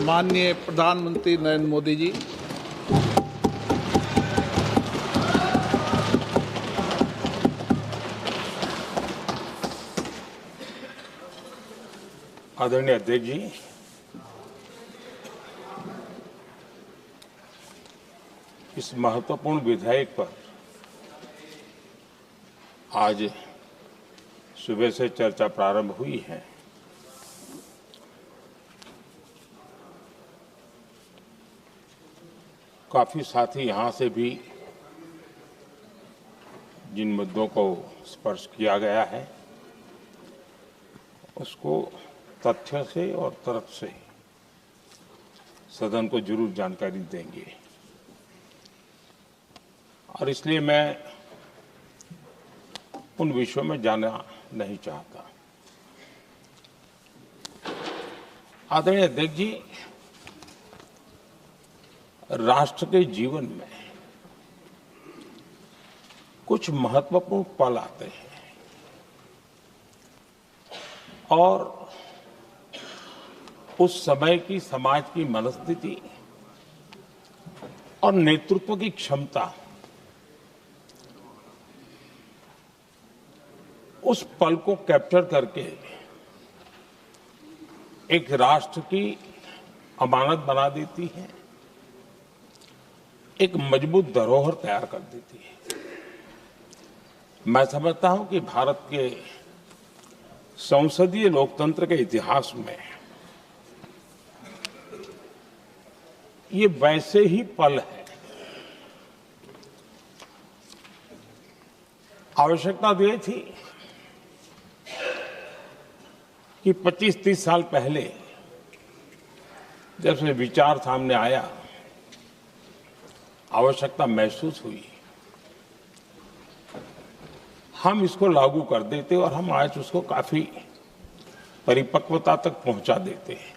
माननीय प्रधानमंत्री नरेंद्र मोदी जी, आदरणीय अध्यक्ष जी, इस महत्वपूर्ण विधेयक पर आज सुबह से चर्चा प्रारंभ हुई है। काफी साथी यहां से भी जिन मुद्दों को स्पर्श किया गया है उसको तथ्य से और तर्क से सदन को जरूर जानकारी देंगे और इसलिए मैं उन विषयों में जाना नहीं चाहता। आदरणीय अध्यक्ष जी, राष्ट्र के जीवन में कुछ महत्वपूर्ण पल आते हैं और उस समय की समाज की मनस्थिति और नेतृत्व की क्षमता उस पल को कैप्चर करके एक राष्ट्र की अमानत बना देती है, एक मजबूत धरोहर तैयार कर देती है। मैं समझता हूं कि भारत के संसदीय लोकतंत्र के इतिहास में ये वैसे ही पल है। आवश्यकता तो ये थी कि 25-30 साल पहले जब से विचार सामने आया, आवश्यकता महसूस हुई, हम इसको लागू कर देते और हम आज उसको काफी परिपक्वता तक पहुंचा देते हैं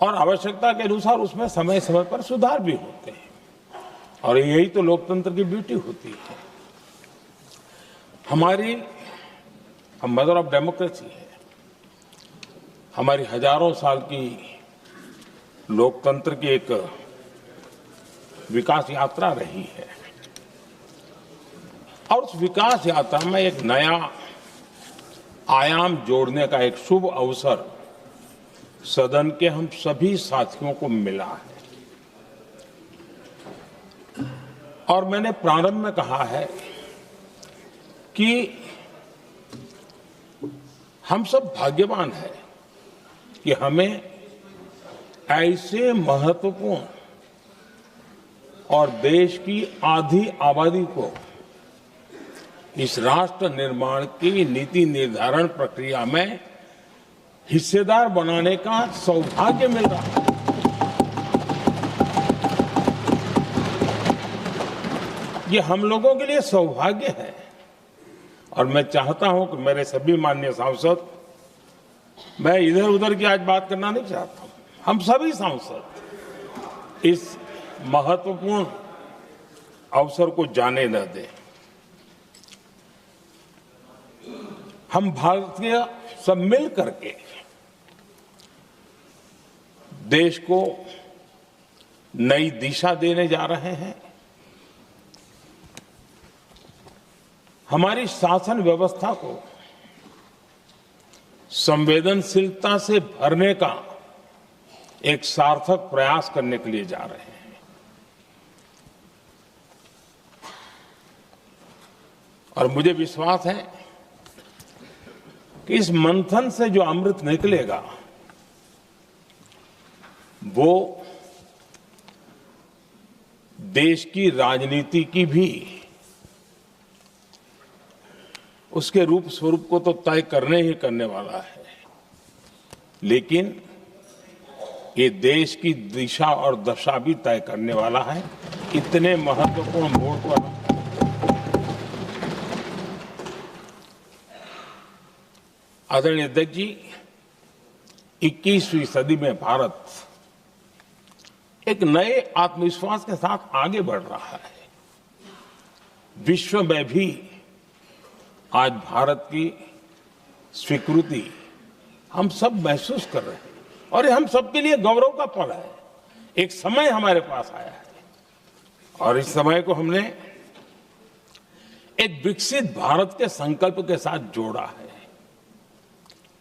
और आवश्यकता के अनुसार उसमें समय समय पर सुधार भी होते हैं और यही तो लोकतंत्र की ब्यूटी होती है। हमारी मदर ऑफ डेमोक्रेसी है, हमारी हजारों साल की लोकतंत्र की एक विकास यात्रा रही है और उस विकास यात्रा में एक नया आयाम जोड़ने का एक शुभ अवसर सदन के हम सभी साथियों को मिला है और मैंने प्रारंभ में कहा है कि हम सब भाग्यवान हैं कि हमें ऐसे महत्वपूर्ण और देश की आधी आबादी को इस राष्ट्र निर्माण की नीति निर्धारण प्रक्रिया में हिस्सेदार बनाने का सौभाग्य मिल रहा है। ये हम लोगों के लिए सौभाग्य है और मैं चाहता हूं कि मेरे सभी माननीय सांसद, मैं इधर उधर की आज बात करना नहीं चाहता हूं, हम सभी सांसद इस महत्वपूर्ण अवसर को जाने न दें। हम भारतीय सब मिल करके देश को नई दिशा देने जा रहे हैं। हमारी शासन व्यवस्था को संवेदनशीलता से भरने का एक सार्थक प्रयास करने के लिए जा रहे हैं और मुझे विश्वास है कि इस मंथन से जो अमृत निकलेगा वो देश की राजनीति की भी उसके रूप स्वरूप को तो तय करने ही करने वाला है, लेकिन ये देश की दिशा और दशा भी तय करने वाला है। इतने महत्वपूर्ण मोड़ पर आदरणीय अध्यक्ष जी, 21वीं सदी में भारत एक नए आत्मविश्वास के साथ आगे बढ़ रहा है। विश्व में भी आज भारत की स्वीकृति हम सब महसूस कर रहे हैं और ये हम सबके लिए गौरव का पल है। एक समय हमारे पास आया है और इस समय को हमने एक विकसित भारत के संकल्प के साथ जोड़ा है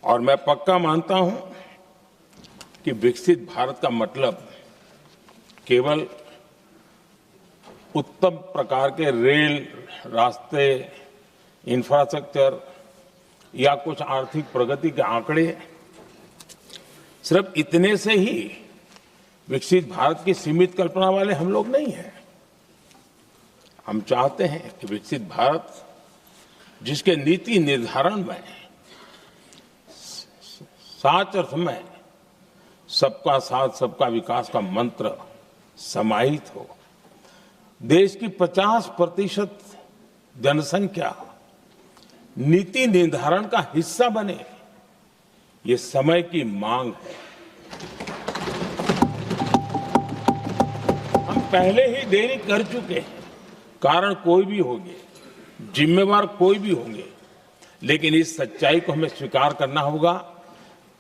और मैं पक्का मानता हूं कि विकसित भारत का मतलब केवल उत्तम प्रकार के रेल, रास्ते, इंफ्रास्ट्रक्चर या कुछ आर्थिक प्रगति के आंकड़े, सिर्फ इतने से ही विकसित भारत की सीमित कल्पना वाले हम लोग नहीं हैं। हम चाहते हैं कि विकसित भारत जिसके नीति निर्धारण में साच अर्थ में सबका साथ सबका विकास का मंत्र समाहित हो, देश की 50% जनसंख्या नीति निर्धारण का हिस्सा बने, ये समय की मांग है। हम पहले ही देरी कर चुके हैं, कारण कोई भी होंगे, जिम्मेवार कोई भी होंगे, लेकिन इस सच्चाई को हमें स्वीकार करना होगा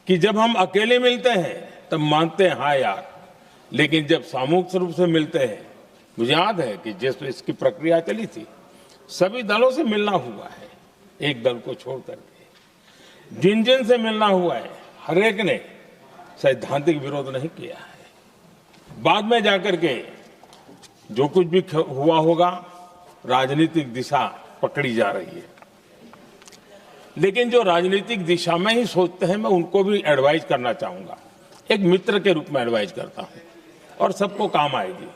कि जब हम अकेले मिलते हैं तब मानते हैं हाँ यार, लेकिन जब सामूहिक रूप से मिलते हैं, मुझे याद है कि जिस इसकी प्रक्रिया चली थी, सभी दलों से मिलना हुआ है, एक दल को छोड़ करके जिन जिन से मिलना हुआ है, हर एक ने सैद्धांतिक विरोध नहीं किया है। बाद में जाकर के जो कुछ भी हुआ होगा, राजनीतिक दिशा पकड़ी जा रही है, लेकिन जो राजनीतिक दिशा में ही सोचते हैं, मैं उनको भी एडवाइज करना चाहूंगा, एक मित्र के रूप में एडवाइज करता हूं और सबको काम आएगी।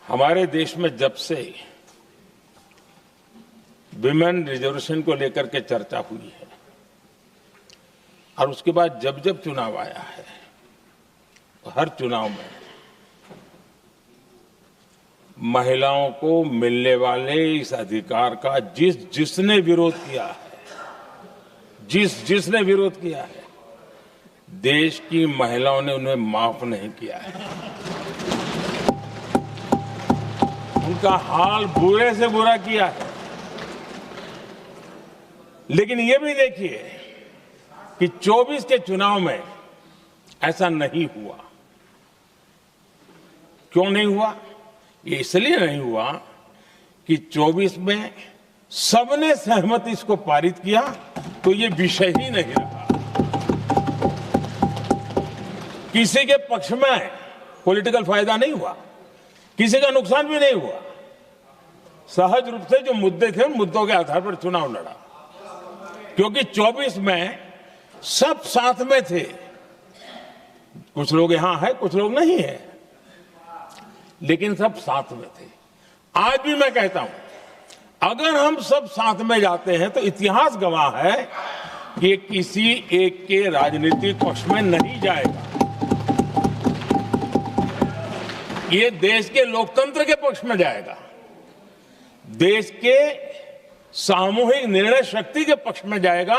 हमारे देश में जब से विमेन रिजर्वेशन को लेकर के चर्चा हुई है और उसके बाद जब जब चुनाव आया है, हर चुनाव में महिलाओं को मिलने वाले इस अधिकार का जिसने विरोध किया है, जिसने विरोध किया है, देश की महिलाओं ने उन्हें माफ नहीं किया है। उनका हाल बुरे से बुरा किया है। लेकिन ये भी देखिए कि 24 के चुनाव में ऐसा नहीं हुआ। क्यों नहीं हुआ? ये इसलिए नहीं हुआ कि 24 में सबने सहमति इसको पारित किया, तो ये विषय ही नहीं रहा। किसी के पक्ष में पॉलिटिकल फायदा नहीं हुआ, किसी का नुकसान भी नहीं हुआ। सहज रूप से जो मुद्दे थे, उन मुद्दों के आधार पर चुनाव लड़ा, क्योंकि 24 में सब साथ में थे। कुछ लोग यहां हैं, कुछ लोग नहीं है, लेकिन सब साथ में थे। आज भी मैं कहता हूं, अगर हम सब साथ में जाते हैं तो इतिहास गवाह है कि ये किसी एक के राजनीतिक पक्ष में नहीं जाएगा, ये देश के लोकतंत्र के पक्ष में जाएगा, देश के सामूहिक निर्णय शक्ति के पक्ष में जाएगा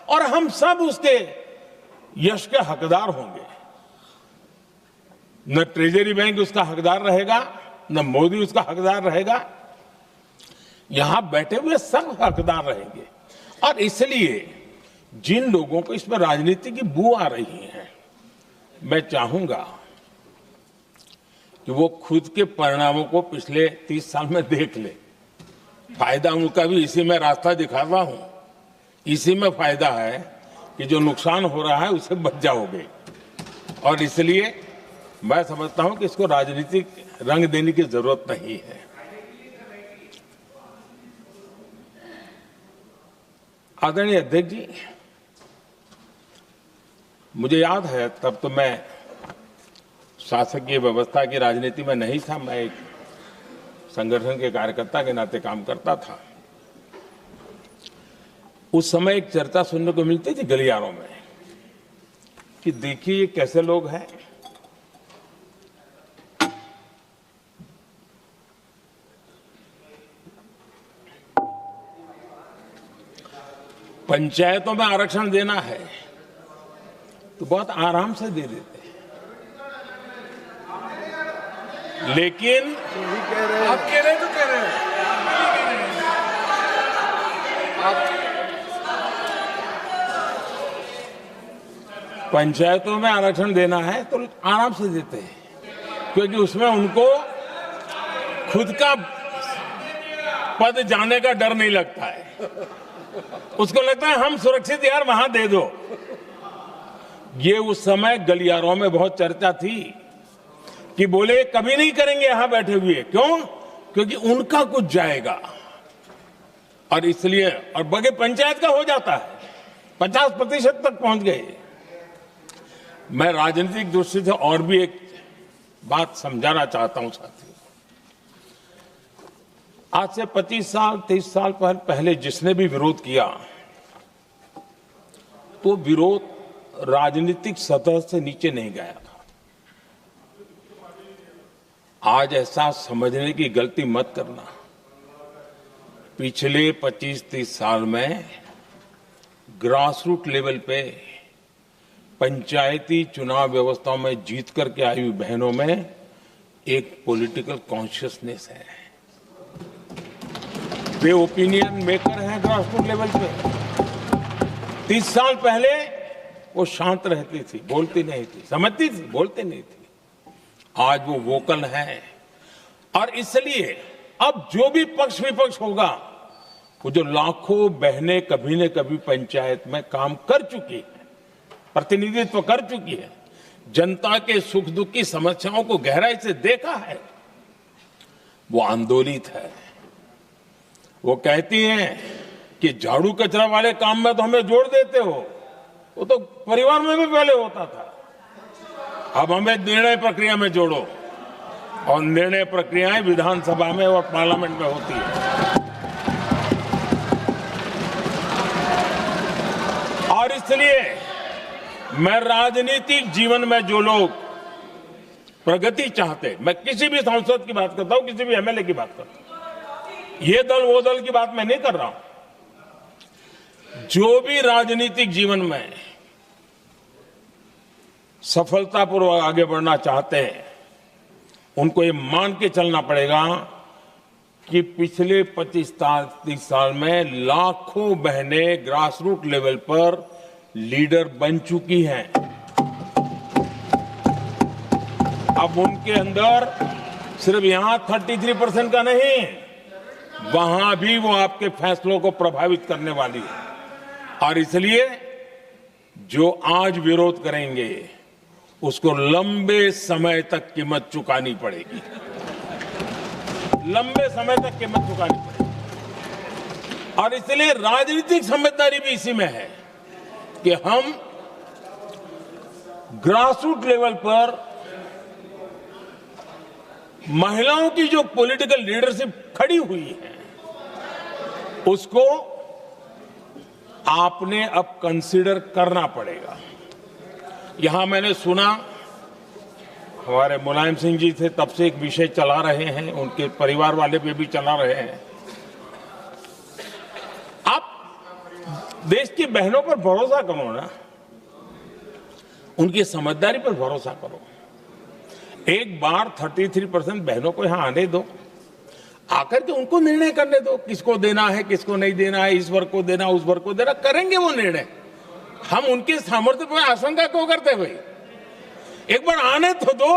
और हम सब उसके यश के हकदार होंगे। न ट्रेजरी बैंक उसका हकदार रहेगा, न मोदी उसका हकदार रहेगा, यहां बैठे हुए सब हकदार रहेंगे। और इसलिए जिन लोगों को इसमें राजनीति की बू आ रही है, मैं चाहूंगा कि वो खुद के परिणामों को पिछले 30 साल में देख ले। फायदा उनका भी इसी में रास्ता दिखाता हूं, इसी में फायदा है कि जो नुकसान हो रहा है उसे बच जाओगे। और इसलिए मैं समझता हूं कि इसको राजनीतिक रंग देने की जरूरत नहीं है। आदरणीय अध्यक्ष जी, मुझे याद है तब तो मैं शासकीय व्यवस्था की राजनीति में नहीं था, मैं एक संगठन के कार्यकर्ता के नाते काम करता था। उस समय एक चर्चा सुनने को मिलती थी गलियारों में कि देखिए ये कैसे लोग हैं, पंचायतों में आरक्षण देना है तो बहुत आराम से दे देते हैं, लेकिन आप कह रहे हैं तो कह रहे हैं पंचायतों में आरक्षण देना है तो आराम से देते हैं, क्योंकि उसमें उनको खुद का पद जाने का डर नहीं लगता है। उसको लगता है हम सुरक्षित यार वहां दे दो। ये उस समय गलियारों में बहुत चर्चा थी कि बोले कभी नहीं करेंगे यहां बैठे हुए। क्यों? क्योंकि उनका कुछ जाएगा। और इसलिए और बगे पंचायत का हो जाता है, 50% तक पहुंच गए। मैं राजनीतिक दृष्टि से और भी एक बात समझाना चाहता हूं साथियों। आज से 25 साल 30 साल पहले जिसने भी विरोध किया तो विरोध राजनीतिक सतह से नीचे नहीं गया था। आज ऐसा समझने की गलती मत करना। पिछले 25-30 साल में ग्रास रूट लेवल पे पंचायती चुनाव व्यवस्थाओं में जीत करके आई हुई बहनों में एक पॉलिटिकल कॉन्शियसनेस है। वे ओपिनियन मेकर हैं ग्रास रूट लेवल पे। 30 साल पहले वो शांत रहती थी, बोलती नहीं थी, समझती थी, बोलती नहीं थी। आज वो वोकल है। और इसलिए अब जो भी पक्ष विपक्ष होगा, वो जो लाखों बहनें कभी न कभी पंचायत में काम कर चुकी है, प्रतिनिधित्व कर चुकी है, जनता के सुख दुख की समस्याओं को गहराई से देखा है, वो आंदोलित है। वो कहती हैं कि झाड़ू कचरा वाले काम में तो हमें जोड़ देते हो, वो तो परिवार में भी पहले होता था। अब हमें निर्णय प्रक्रिया में जोड़ो। और निर्णय प्रक्रियाएं विधानसभा में और पार्लियामेंट में होती है। और इसलिए मैं राजनीतिक जीवन में जो लोग प्रगति चाहते, मैं किसी भी सांसद की बात करता हूं, किसी भी एमएलए की बात करता हूं, ये दल वो दल की बात मैं नहीं कर रहा हूं। जो भी राजनीतिक जीवन में सफलतापूर्वक आगे बढ़ना चाहते हैं, उनको ये मान के चलना पड़ेगा कि पिछले 25-30 साल में लाखों बहनें ग्रास रूट लेवल पर लीडर बन चुकी हैं। अब उनके अंदर सिर्फ यहां 33% का नहीं, वहां भी वो आपके फैसलों को प्रभावित करने वाली है। और इसलिए जो आज विरोध करेंगे उसको लंबे समय तक कीमत चुकानी पड़ेगी। लंबे समय तक कीमत चुकानी पड़ेगी। और इसलिए राजनीतिक समझदारी भी इसी में है कि हम ग्रास रूट लेवल पर महिलाओं की जो पॉलिटिकल लीडरशिप खड़ी हुई है, उसको आपने अब कंसीडर करना पड़ेगा। यहां मैंने सुना हमारे मुलायम सिंह जी थे, तब से एक विषय चला रहे हैं, उनके परिवार वाले भी चला रहे हैं। आप देश की बहनों पर भरोसा करो ना, उनकी समझदारी पर भरोसा करो। एक बार 33% बहनों को यहां आने दो, आकर के उनको निर्णय करने दो, किसको देना है, किसको नहीं देना है, इस वर्ग को देना, उस वर्ग को देना, करेंगे वो निर्णय। हम उनके सामर्थ्य पर आशंका क्यों करते भाई? एक बार आने तो दो,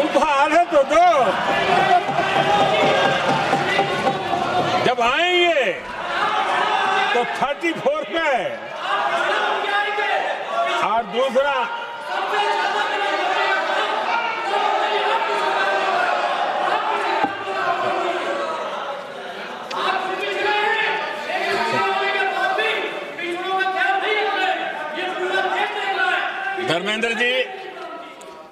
उनको आने तो दो। जब आएंगे तो 34 पे और दूसरा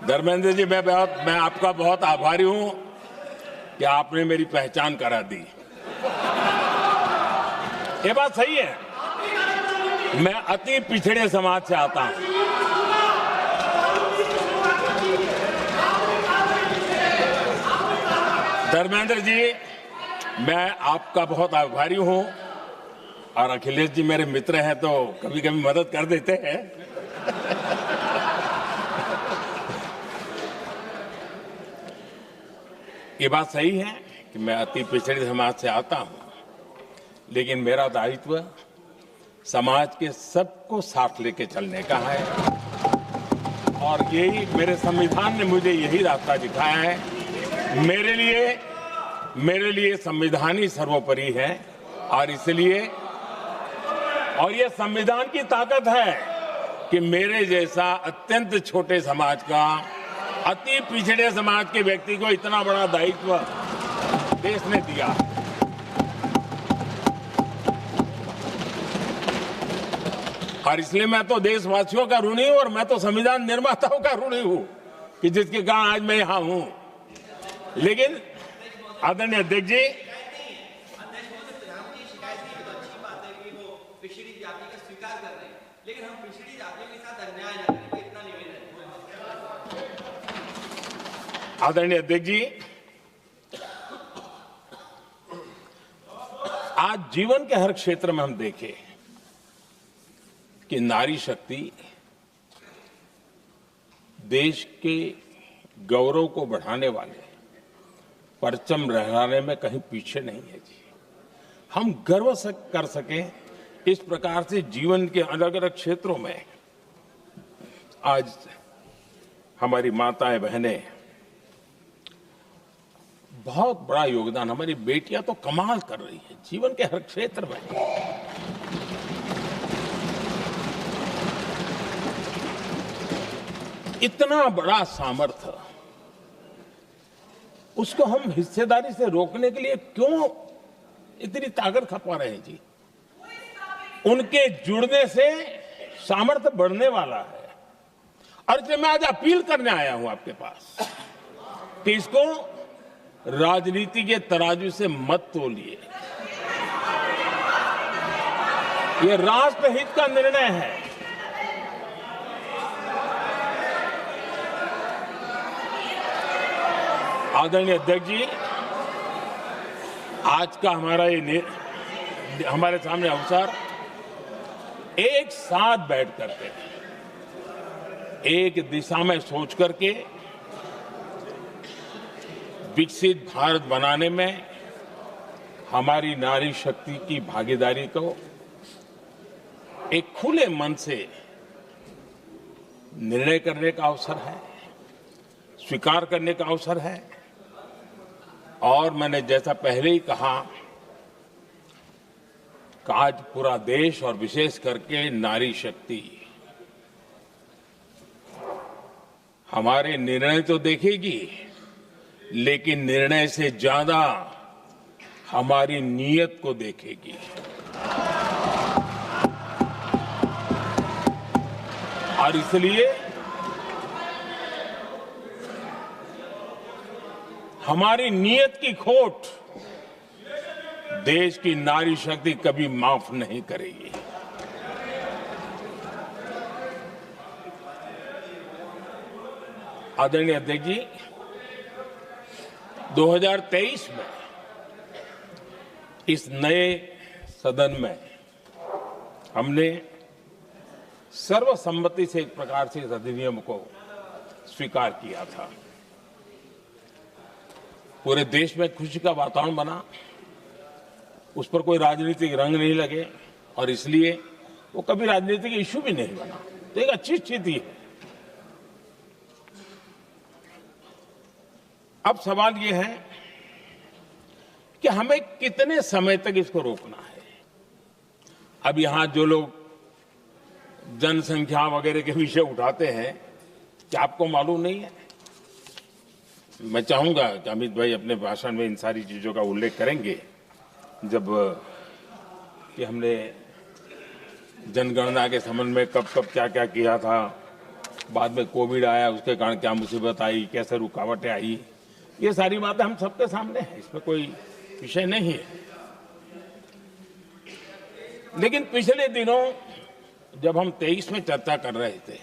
धर्मेंद्र जी मैं आपका बहुत आभारी हूं कि आपने मेरी पहचान करा दी। ये बात सही है, मैं अति पिछड़े समाज से आता हूं। धर्मेंद्र जी, मैं आपका बहुत आभारी हूं। और अखिलेश जी मेरे मित्र हैं तो कभी कभी मदद कर देते हैं। ये बात सही है कि मैं अति पिछड़े समाज से आता हूं, लेकिन मेरा दायित्व समाज के सबको साथ लेके चलने का है और यही मेरे संविधान ने मुझे यही रास्ता दिखाया है। मेरे लिए संविधान ही सर्वोपरि है और इसलिए और ये संविधान की ताकत है कि मेरे जैसा अत्यंत छोटे समाज का, अति पिछड़े समाज के व्यक्ति को इतना बड़ा दायित्व देश ने दिया। और इसलिए मैं तो देशवासियों का ऋणी हूं और मैं तो संविधान निर्माताओं का ऋणी हूं कि जिसके कारण आज मैं यहां हूं। लेकिन आदरणीय अध्यक्ष जी, आदरणीय अध्यक्ष जी, आज जीवन के हर क्षेत्र में हम देखें कि नारी शक्ति देश के गौरव को बढ़ाने वाले, परचम लहराने में कहीं पीछे नहीं है जी। हम गर्व कर सकें इस प्रकार से जीवन के अलग अलग क्षेत्रों में आज हमारी माताएं बहनें बहुत बड़ा योगदान, हमारी बेटियां तो कमाल कर रही है जीवन के हर क्षेत्र में। इतना बड़ा सामर्थ्य, उसको हम हिस्सेदारी से रोकने के लिए क्यों इतनी ताकत खपा रहे हैं जी? उनके जुड़ने से सामर्थ्य बढ़ने वाला है। और इसलिए मैं आज अपील करने आया हूं आपके पास कि इसको राजनीति के तराजू से मत तोलिए। ये राष्ट्रहित का निर्णय है। आदरणीय अध्यक्ष जी, आज का हमारे सामने अवसर एक साथ बैठ करके एक दिशा में सोच करके विकसित भारत बनाने में हमारी नारी शक्ति की भागीदारी को एक खुले मन से निर्णय करने का अवसर है, स्वीकार करने का अवसर है। और मैंने जैसा पहले ही कहा कि आज पूरा देश और विशेष करके नारी शक्ति हमारे निर्णय तो देखेगी, लेकिन निर्णय से ज्यादा हमारी नीयत को देखेगी। और इसलिए हमारी नीयत की खोट देश की नारी शक्ति कभी माफ नहीं करेगी। आदरणीय अध्यक्ष जी, 2023 में इस नए सदन में हमने सर्वसम्मति से एक प्रकार से इस अधिनियम को स्वीकार किया था। पूरे देश में खुशी का वातावरण बना, उस पर कोई राजनीतिक रंग नहीं लगे और इसलिए वो कभी राजनीतिक इश्यू भी नहीं बना। तो एक अच्छी स्थिति है। अब सवाल ये है कि हमें कितने समय तक इसको रोकना है। अब यहां जो लोग जनसंख्या वगैरह के विषय उठाते हैं, क्या आपको मालूम नहीं है? मैं चाहूंगा कि अमित भाई अपने भाषण में इन सारी चीजों का उल्लेख करेंगे, जब कि हमने जनगणना के संबंध में कब कब क्या क्या किया था, बाद में कोविड आया, उसके कारण क्या मुसीबत आई, कैसे रुकावटें आई, ये सारी बातें हम सबके सामने हैं, इसमें कोई विषय नहीं है। लेकिन पिछले दिनों जब हम 23 में चर्चा कर रहे थे,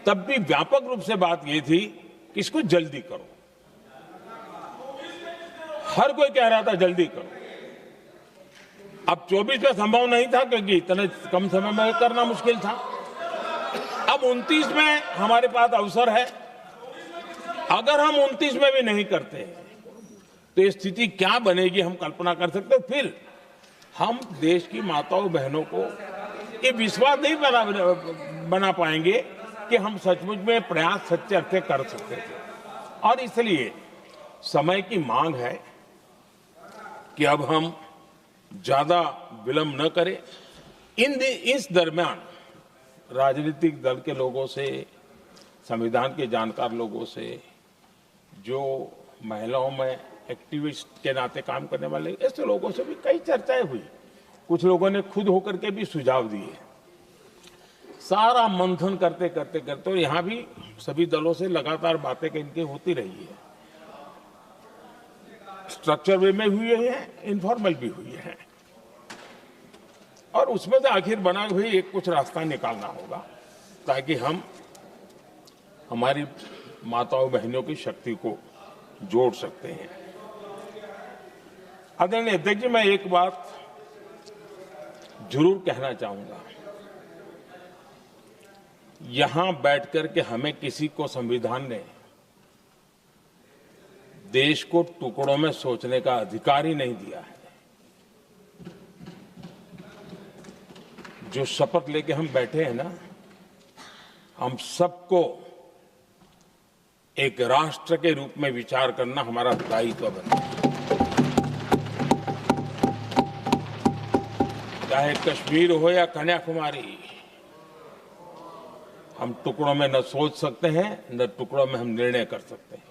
तब भी व्यापक रूप से बात ये थी कि इसको जल्दी करो। हर कोई कह रहा था जल्दी करो। अब 24 में संभव नहीं था क्योंकि इतने कम समय में करना मुश्किल था। अब 29 में हमारे पास अवसर है। अगर हम 29 में भी नहीं करते तो ये स्थिति क्या बनेगी हम कल्पना कर सकते हैं। फिर हम देश की माताओं बहनों को ये विश्वास नहीं बना पाएंगे कि हम सचमुच में प्रयास सच्चे अर्थ से कर सकते थे। और इसलिए समय की मांग है कि अब हम ज्यादा विलंब न करें। इस दरमियान राजनीतिक दल के लोगों से, संविधान के जानकार लोगों से, जो महिलाओं में एक्टिविस्ट के नाते काम करने वाले, ऐसे लोगों से भी कई चर्चाएं हुई। कुछ लोगों ने खुद होकर के भी सुझाव दिए। सारा मंथन करते करते करते, और यहां भी सभी दलों से लगातार बातें इनकी होती रही है। स्ट्रक्चर वे में हुई है, इनफॉर्मल भी हुई है, और उसमें से आखिर बना हुई एक कुछ रास्ता निकालना होगा ताकि हम हमारी माताओं बहनों की शक्ति को जोड़ सकते हैं। आदरणीय अध्यक्ष जी, मैं एक बात जरूर कहना चाहूंगा। यहां बैठकर के हमें किसी को संविधान ने देश को टुकड़ों में सोचने का अधिकार ही नहीं दिया है। जो शपथ लेके हम बैठे हैं ना, हम सबको एक राष्ट्र के रूप में विचार करना हमारा दायित्व बनता है। चाहे कश्मीर हो या कन्याकुमारी, हम टुकड़ों में न सोच सकते हैं, न टुकड़ों में हम निर्णय कर सकते हैं।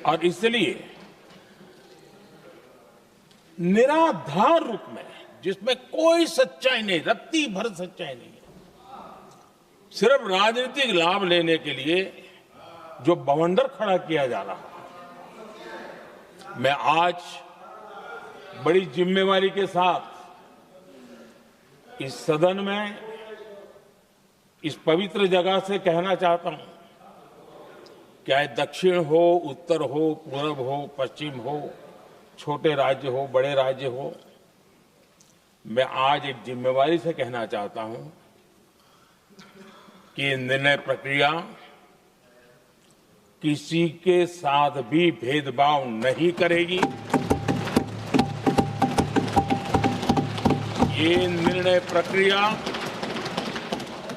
और इसलिए निराधार रूप में, जिसमें कोई सच्चाई नहीं, रत्ती भर सच्चाई नहीं है, सिर्फ राजनीतिक लाभ लेने के लिए जो बवंडर खड़ा किया जा रहा है, मैं आज बड़ी जिम्मेवारी के साथ इस सदन में, इस पवित्र जगह से कहना चाहता हूं, चाहे दक्षिण हो, उत्तर हो, पूर्व हो, पश्चिम हो, छोटे राज्य हो, बड़े राज्य हो, मैं आज एक जिम्मेवारी से कहना चाहता हूं कि निर्णय प्रक्रिया किसी के साथ भी भेदभाव नहीं करेगी। ये निर्णय प्रक्रिया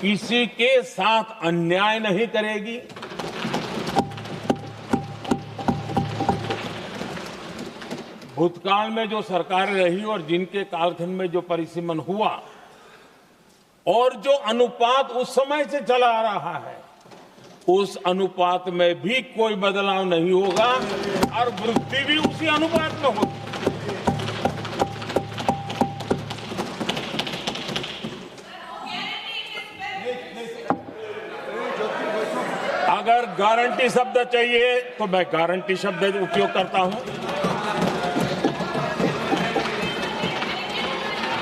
किसी के साथ अन्याय नहीं करेगी। भूतकाल में जो सरकारें रही और जिनके कालखंड में जो परिसीमन हुआ और जो अनुपात उस समय से चला आ रहा है, उस अनुपात में भी कोई बदलाव नहीं होगा और वृद्धि भी उसी अनुपात में होगी। अगर गारंटी शब्द चाहिए तो मैं गारंटी शब्द उपयोग करता हूं।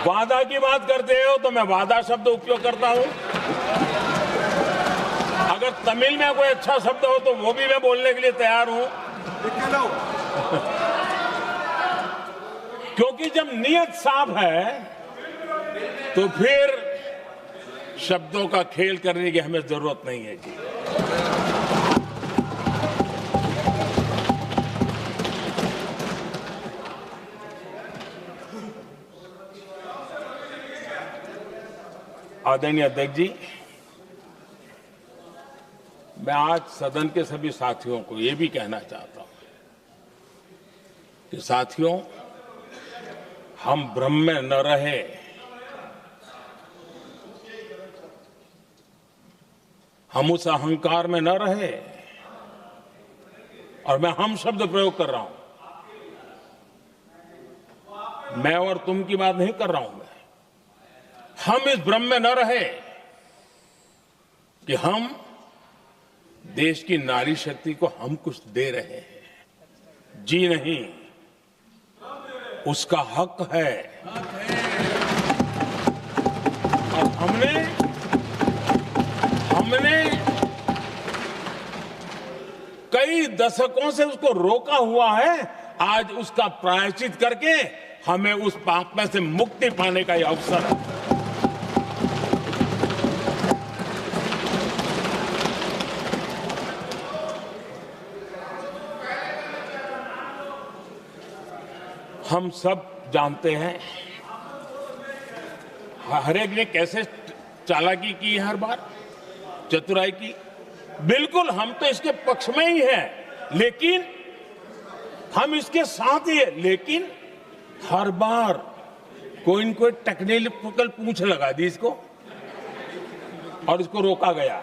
वादा की बात करते हो तो मैं वादा शब्द उपयोग करता हूं। अगर तमिल में कोई अच्छा शब्द हो तो वो भी मैं बोलने के लिए तैयार हूं। क्योंकि जब नियत साफ है तो फिर शब्दों का खेल करने की हमें जरूरत नहीं है जी। आदरणीय अध्यक्ष जी, मैं आज सदन के सभी साथियों को ये भी कहना चाहता हूं कि साथियों, हम भ्रम में न रहे। हम उस अहंकार में न रहे। और मैं हम शब्द प्रयोग कर रहा हूं, मैं और तुम की बात नहीं कर रहा हूं। हम इस भ्रम में न रहे कि हम देश की नारी शक्ति को हम कुछ दे रहे हैं। जी नहीं, उसका हक है। और हमने कई दशकों से उसको रोका हुआ है। आज उसका प्रायश्चित करके हमें उस पाप में से मुक्ति पाने का यह अवसर है। हम सब जानते हैं, हर एक ने कैसे चालाकी की है, हर बार चतुराई की। बिल्कुल हम तो इसके पक्ष में ही हैं, लेकिन हम इसके साथ ही है, लेकिन हर बार कोई न कोई टेक्निकल पूछ लगा दी इसको और इसको रोका गया।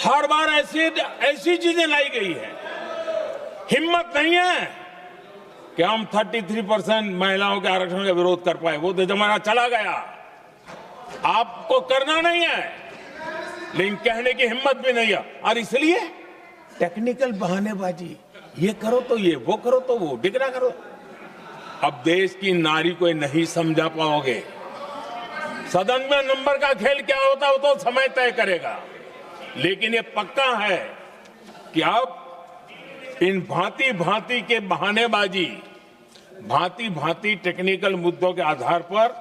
हर बार ऐसी चीजें लाई गई है। हिम्मत नहीं है कि हम 33% महिलाओं के आरक्षण का विरोध कर पाए, वो तो जमाना चला गया। आपको करना नहीं है, लेकिन कहने की हिम्मत भी नहीं है, और इसलिए टेक्निकल बहानेबाजी, ये करो तो ये, वो करो तो वो, डिगरा करो। अब देश की नारी को नहीं समझा पाओगे। सदन में नंबर का खेल क्या होता है वो तो समय तय करेगा, लेकिन ये पक्का है कि अब इन भांति भांति के बहानेबाजी, भांति भांति टेक्निकल मुद्दों के आधार पर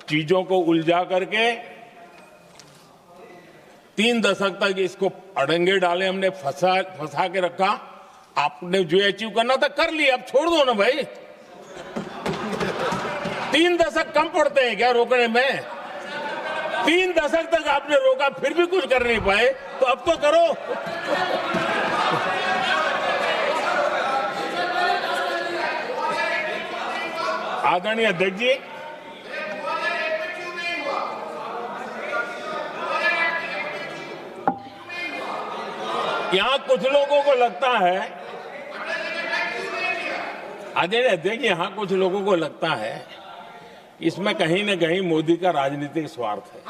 चीजों को उलझा करके 3 दशक तक इसको अड़ंगे डाले हमने, फंसा के रखा। आपने जो अचीव करना था कर लिया, अब छोड़ दो ना भाई। 3 दशक कम पड़ते हैं क्या रोकने में? 3 दशक तक आपने रोका, फिर भी कुछ कर नहीं पाए, तो अब तो करो। आदरणीय अध्यक्ष जी, यहां कुछ लोगों को लगता है, आदरणीय अध्यक्ष, यहां कुछ लोगों को लगता है इसमें कहीं न कहीं मोदी का राजनीतिक स्वार्थ है।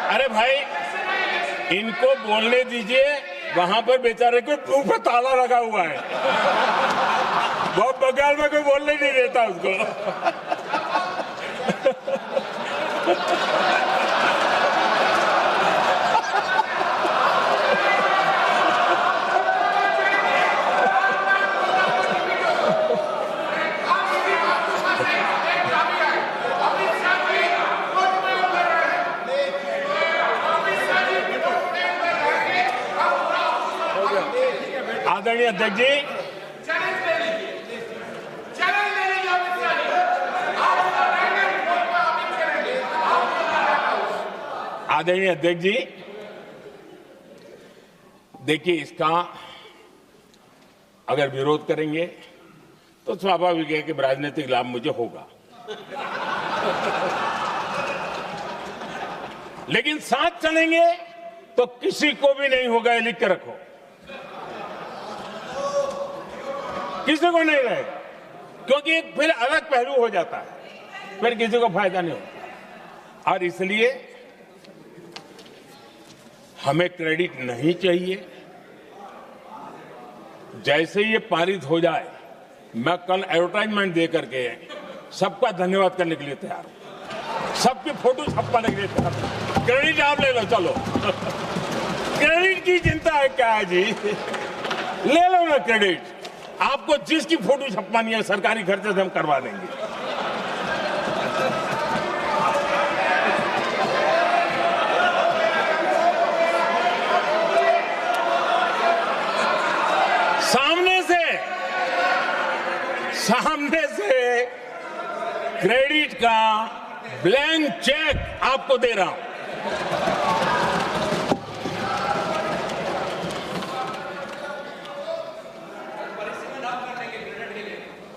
अरे भाई, इनको बोलने दीजिए, वहां पर बेचारे को मुंह पे ताला लगा हुआ है, बहुत बगल में कोई बोलने नहीं देता उसको। आदरणीय अध्यक्ष जी, आदरणीय अध्यक्ष जी, देखिए, इसका अगर विरोध करेंगे तो स्वाभाविक है कि राजनीतिक लाभ मुझे होगा, लेकिन साथ चलेंगे तो किसी को भी नहीं होगा, ये लिख के रखो। किसी को नहीं रहेगा, क्योंकि एक फिर अलग पहलू हो जाता है, फिर किसी को फायदा नहीं होता। और इसलिए हमें क्रेडिट नहीं चाहिए। जैसे ये पारित हो जाए, मैं कल एडवर्टाइजमेंट दे करके सबका धन्यवाद करने के लिए तैयार हूं, सबकी फोटो छपवाने के लिए तैयार हूं। क्रेडिट आप ले लो, चलो। क्रेडिट की चिंता है क्या है जी? ले लो ना क्रेडिट। आपको जिसकी फोटो छपवानी है सरकारी खर्चे से हम करवा देंगे। सामने से क्रेडिट का ब्लैंक चेक आपको दे रहा हूं।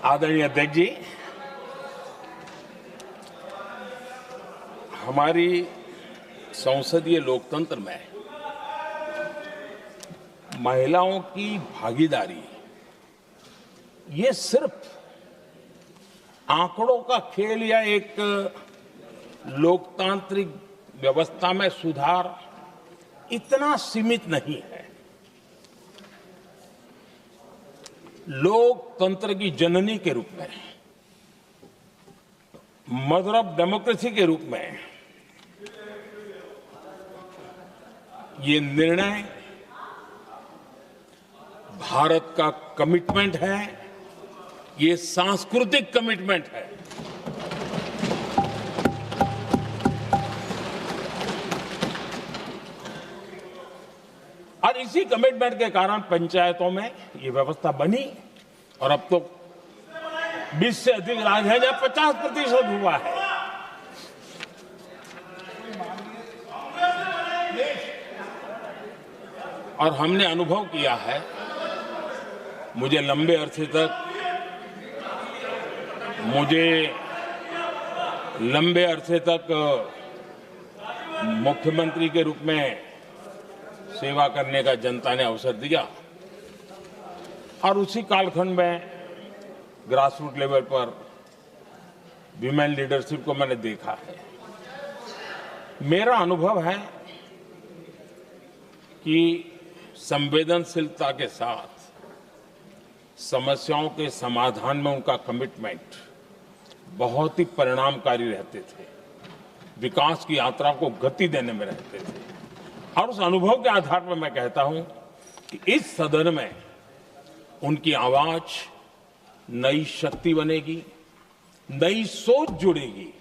आदरणीय अध्यक्ष जी, हमारी संसदीय लोकतंत्र में महिलाओं की भागीदारी ये सिर्फ आंकड़ों का खेल या एक लोकतांत्रिक व्यवस्था में सुधार इतना सीमित नहीं है। लोकतंत्र की जननी के रूप में, मदर ऑफ डेमोक्रेसी के रूप में ये निर्णय भारत का कमिटमेंट है, ये सांस्कृतिक कमिटमेंट है। इसी कमिटमेंट के कारण पंचायतों में ये व्यवस्था बनी और अब तो 20 से अधिक राज्य है जहां 50% हुआ है। और हमने अनुभव किया है, मुझे लंबे अरसे तक मुख्यमंत्री के रूप में सेवा करने का जनता ने अवसर दिया और उसी कालखंड में ग्रास रूट लेवल पर विमेन लीडरशिप को मैंने देखा है। मेरा अनुभव है कि संवेदनशीलता के साथ समस्याओं के समाधान में उनका कमिटमेंट बहुत ही परिणामकारी रहते थे, विकास की यात्रा को गति देने में रहते थे। और उस अनुभव के आधार पर मैं कहता हूं कि इस सदन में उनकी आवाज नई शक्ति बनेगी, नई सोच जुड़ेगी,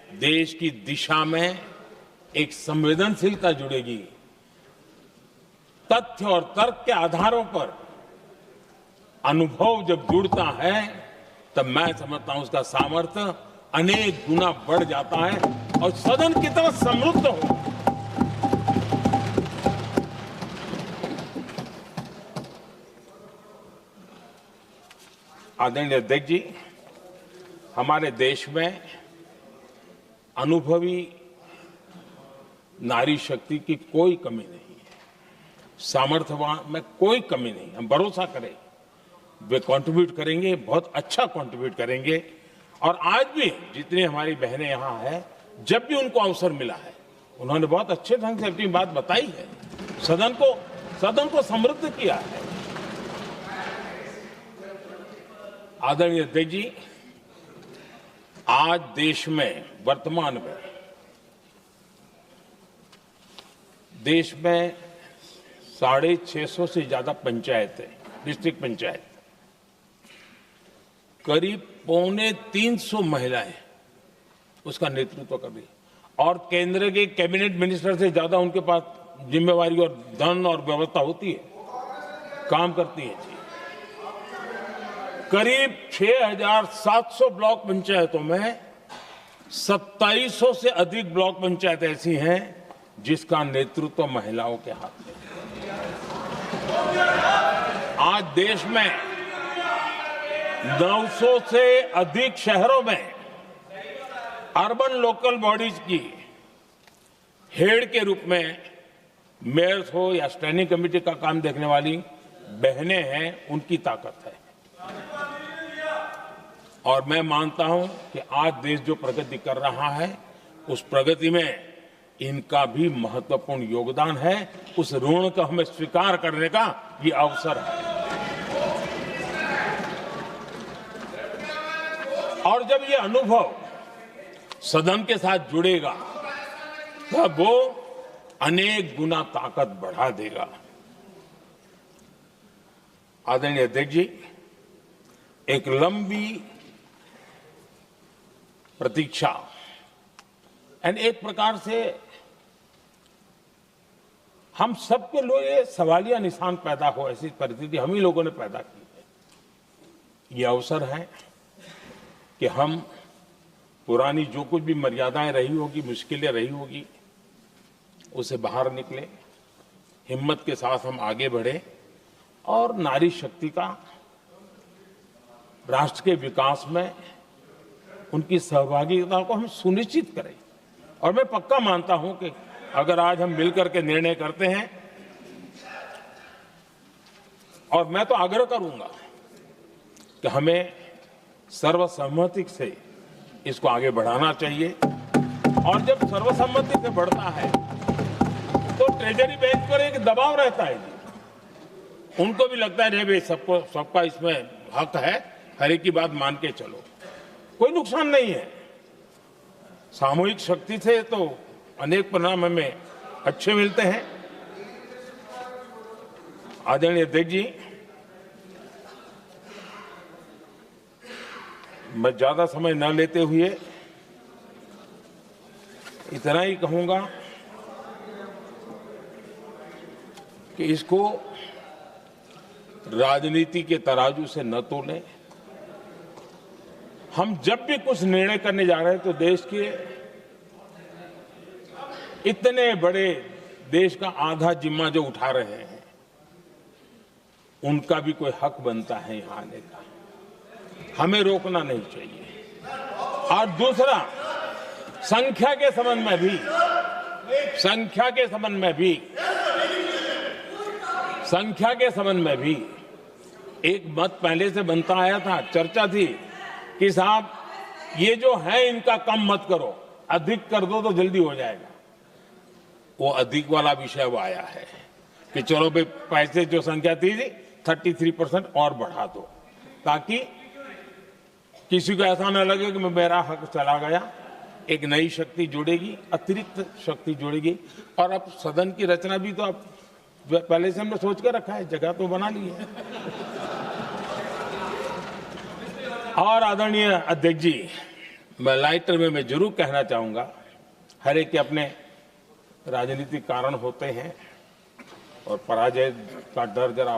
देश की दिशा में एक संवेदनशीलता जुड़ेगी। तथ्य और तर्क के आधारों पर अनुभव जब जुड़ता है तब मैं समझता हूं उसका सामर्थ्य अनेक गुना बढ़ जाता है और सदन कितना समृद्ध हो। आदरणीय अध्यक्ष जी, हमारे देश में अनुभवी नारी शक्ति की कोई कमी नहीं है, सामर्थ्यवान में कोई कमी नहीं। हम भरोसा करें वे कंट्रीब्यूट करेंगे, बहुत अच्छा कंट्रीब्यूट करेंगे। और आज भी जितनी हमारी बहनें यहां हैं, जब भी उनको अवसर मिला है उन्होंने बहुत अच्छे ढंग से अपनी बात बताई है, सदन को समृद्ध किया है। आदरणीय अध्यक्ष जी, आज देश में वर्तमान में देश में 650 से ज्यादा पंचायतें, डिस्ट्रिक्ट पंचायत, करीब 250 महिलाएं उसका नेतृत्व कर रही और केंद्र के कैबिनेट मिनिस्टर से ज्यादा उनके पास जिम्मेवारी और धन और व्यवस्था होती है, काम करती है जी। करीब 6,700 ब्लॉक पंचायतों में 2700 से अधिक ब्लॉक पंचायत ऐसी हैं जिसका नेतृत्व महिलाओं के हाथ में है। आज देश में 900 से अधिक शहरों में अर्बन लोकल बॉडीज की हेड के रूप में मेयर्स हो या स्टैंडिंग कमेटी का काम देखने वाली बहनें हैं, उनकी ताकत है। और मैं मानता हूं कि आज देश जो प्रगति कर रहा है उस प्रगति में इनका भी महत्वपूर्ण योगदान है। उस ऋण को हमें स्वीकार करने का ये अवसर है। और जब ये अनुभव सदन के साथ जुड़ेगा तब वो अनेक गुना ताकत बढ़ा देगा। आदरणीय अध्यक्ष जी, एक लंबी प्रतीक्षा एंड एक प्रकार से हम सबके लिए सवालिया निशान पैदा हो, ऐसी परिस्थिति हम ही लोगों ने पैदा की है। ये अवसर है कि हम पुरानी जो कुछ भी मर्यादाएं रही होगी, मुश्किलें रही होगी, उसे बाहर निकले, हिम्मत के साथ हम आगे बढ़े और नारी शक्ति का राष्ट्र के विकास में उनकी सहभागिता को हम सुनिश्चित करें। और मैं पक्का मानता हूं कि अगर आज हम मिलकर के निर्णय करते हैं, और मैं तो आग्रह करूंगा कि हमें सर्वसम्मति से इसको आगे बढ़ाना चाहिए। और जब सर्वसम्मति से बढ़ता है तो ट्रेजरी बेंच पर एक दबाव रहता है जी, उनको भी लगता है भाई सबका इसमें हक है, हर एक की बात मान के चलो, कोई नुकसान नहीं है। सामूहिक शक्ति से तो अनेक परिणाम हमें अच्छे मिलते हैं। आदरणीय अध्यक्ष जी, मैं ज्यादा समय न लेते हुए इतना ही कहूंगा कि इसको राजनीति के तराजू से न तोलें। हम जब भी कुछ निर्णय करने जा रहे हैं तो देश के इतने बड़े देश का आधा जिम्मा जो उठा रहे हैं उनका भी कोई हक बनता है यहां आने का, हमें रोकना नहीं चाहिए। और दूसरा, संख्या के संबंध में भी एक मत पहले से बनता आया था, चर्चा थी कि साहब ये जो है इनका कम मत करो, अधिक कर दो तो जल्दी हो जाएगा। वो अधिक वाला विषय वो आया है कि चलो भाई पैसे जो संख्या थी 33% और बढ़ा दो, ताकि किसी को ऐसा न लगे कि मेरा हक चला गया। एक नई शक्ति जुड़ेगी, अतिरिक्त शक्ति जुड़ेगी। और अब सदन की रचना भी तो अब पहले से हमने सोच कर रखा है, जगह तो बना ली है। और आदरणीय अध्यक्ष जी, मैं लाइटर में मैं जरूर कहना चाहूंगा, हर एक के अपने राजनीतिक कारण होते हैं और पराजय का डर जरा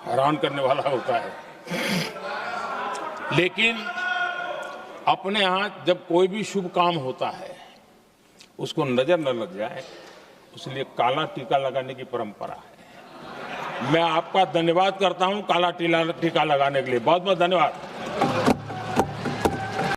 हैरान करने वाला होता है, लेकिन अपने यहां जब कोई भी शुभ काम होता है उसको नजर न लग जाए, इसलिए काला टीका लगाने की परंपरा है। मैं आपका धन्यवाद करता हूं काला टीका लगाने के लिए। बहुत बहुत धन्यवाद।